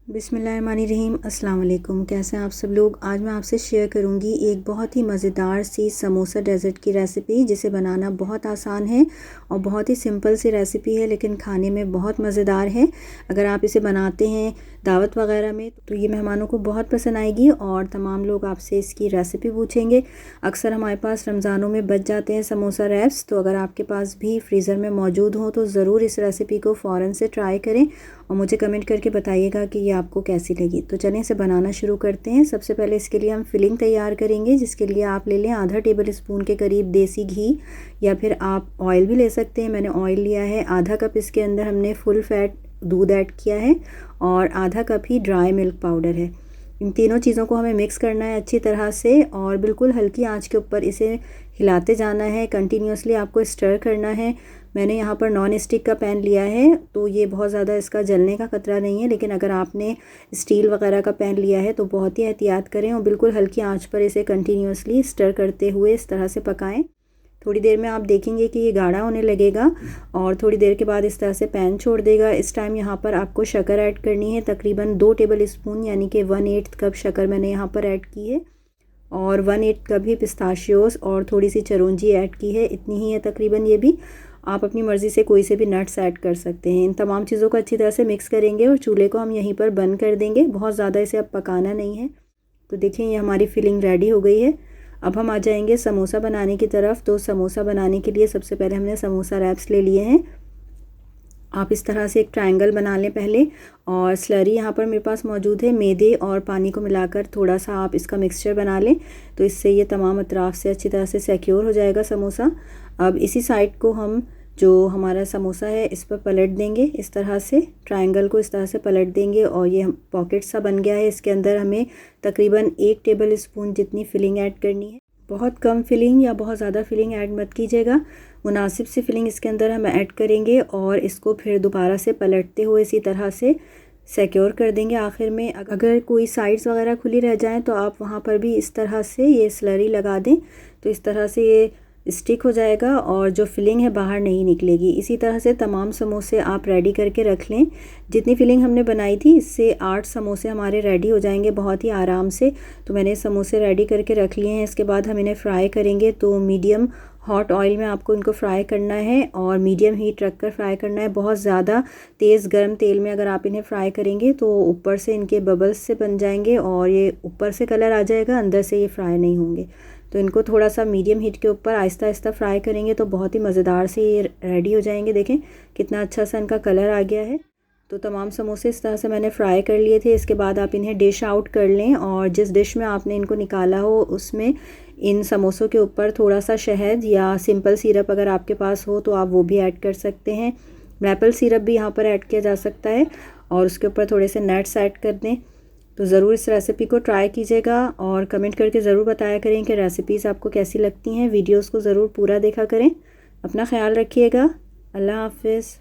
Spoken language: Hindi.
बिस्मिल्लाहिर्रहमानिर्रहीम। अस्सलाम वालेकुम। कैसे हैं आप सब लोग। आज मैं आपसे शेयर करूंगी एक बहुत ही मज़ेदार सी समोसा डेज़र्ट की रेसिपी, जिसे बनाना बहुत आसान है और बहुत ही सिंपल सी रेसिपी है, लेकिन खाने में बहुत मज़ेदार है। अगर आप इसे बनाते हैं दावत वगैरह में तो ये मेहमानों को बहुत पसंद आएगी और तमाम लोग आपसे इसकी रेसिपी पूछेंगे। अक्सर हमारे पास रमज़ानों में बच जाते हैं समोसा रैप्स, तो अगर आपके पास भी फ्रीज़र में मौजूद हो तो ज़रूर इस रेसिपी को फ़ौरन से ट्राई करें और मुझे कमेंट करके बताइएगा कि ये आपको कैसी लगी। तो चलें इसे बनाना शुरू करते हैं। सबसे पहले इसके लिए हम फिलिंग तैयार करेंगे, जिसके लिए आप ले लें आधा टेबल स्पून के करीब देसी घी, या फिर आप ऑयल भी ले सकते हैं। मैंने ऑयल लिया है। आधा कप इसके अंदर हमने फुल फैट दूध ऐड किया है और आधा कप ही ड्राई मिल्क पाउडर है। इन तीनों चीज़ों को हमें मिक्स करना है अच्छी तरह से और बिल्कुल हल्की आंच के ऊपर इसे हिलाते जाना है। कंटिन्यूसली आपको स्टर करना है। मैंने यहाँ पर नॉन स्टिक का पैन लिया है, तो ये बहुत ज़्यादा इसका जलने का ख़तरा नहीं है, लेकिन अगर आपने स्टील वगैरह का पैन लिया है तो बहुत ही एहतियात करें और बिल्कुल हल्की आंच पर इसे कंटिन्यूसली स्टर करते हुए इस तरह से पकाएं। थोड़ी देर में आप देखेंगे कि ये गाढ़ा होने लगेगा और थोड़ी देर के बाद इस तरह से पैन छोड़ देगा। इस टाइम यहाँ पर आपको शक्कर ऐड करनी है, तकरीबन 2 टेबल स्पून यानी कि 1/8 कप शक्कर मैंने यहाँ पर ऐड की है और 1/8 कप ही पिस्ताशियोस और थोड़ी सी चिरौंजी ऐड की है। इतनी ही है तकरीबन। ये भी आप अपनी मर्ज़ी से कोई से भी नट्स ऐड कर सकते हैं। इन तमाम चीज़ों को अच्छी तरह से मिक्स करेंगे और चूल्हे को हम यहीं पर बंद कर देंगे। बहुत ज़्यादा इसे अब पकाना नहीं है। तो देखिए ये हमारी फिलिंग रेडी हो गई है। अब हम आ जाएंगे समोसा बनाने की तरफ। तो समोसा बनाने के लिए सबसे पहले हमने समोसा रैप्स ले लिए हैं। आप इस तरह से एक ट्रायंगल बना लें पहले, और स्लरी यहाँ पर मेरे पास मौजूद है। मैदे और पानी को मिलाकर थोड़ा सा आप इसका मिक्सचर बना लें, तो इससे ये तमाम अतराफ़ से अच्छी तरह से सिक्योर हो जाएगा समोसा। अब इसी साइड को हम जो हमारा समोसा है इस पर पलट देंगे। इस तरह से ट्रायंगल को इस तरह से पलट देंगे और ये पॉकेट सा बन गया है। इसके अंदर हमें तकरीबन 1 टेबल स्पून जितनी फिलिंग ऐड करनी है। बहुत कम फिलिंग या बहुत ज़्यादा फिलिंग ऐड मत कीजिएगा। मुनासिब सी फिलिंग इसके अंदर हम ऐड करेंगे और इसको फिर दोबारा से पलटते हुए इसी तरह से सिक्योर कर देंगे। आखिर में अगर कोई साइड्स वगैरह खुली रह जाएं तो आप वहाँ पर भी इस तरह से ये स्लरी लगा दें, तो इस तरह से ये स्टिक हो जाएगा और जो फिलिंग है बाहर नहीं निकलेगी। इसी तरह से तमाम समोसे आप रेडी करके रख लें। जितनी फिलिंग हमने बनाई थी इससे 8 समोसे हमारे रेडी हो जाएंगे बहुत ही आराम से। तो मैंने समोसे रेडी करके रख लिए हैं। इसके बाद हम इन्हें फ्राई करेंगे। तो मीडियम हॉट ऑयल में आपको इनको फ्राई करना है और मीडियम हीट रख कर फ्राई करना है। बहुत ज़्यादा तेज़ गर्म तेल में अगर आप इन्हें फ्राई करेंगे तो ऊपर से इनके बबल्स से बन जाएंगे और ये ऊपर से कलर आ जाएगा, अंदर से ये फ्राई नहीं होंगे। तो इनको थोड़ा सा मीडियम हीट के ऊपर आहिस्ता आहिस्ता फ्राई करेंगे तो बहुत ही मज़ेदार से ये रेडी हो जाएंगे। देखें कितना अच्छा सा इनका कलर आ गया है। तो तमाम समोसे इस तरह से मैंने फ्राई कर लिए थे। इसके बाद आप इन्हें डिश आउट कर लें और जिस डिश में आपने इनको निकाला हो उसमें इन समोसों के ऊपर थोड़ा सा शहद या सिंपल सिरप अगर आपके पास हो तो आप वो भी ऐड कर सकते हैं। मैपल सिरप भी यहाँ पर ऐड किया जा सकता है और उसके ऊपर थोड़े से नट्स ऐड कर दें। तो ज़रूर इस रेसिपी को ट्राई कीजिएगा और कमेंट करके ज़रूर बताया करें कि रेसिपीज़ आपको कैसी लगती हैं। वीडियोस को ज़रूर पूरा देखा करें। अपना ख्याल रखिएगा। अल्लाह हाफ़िज़।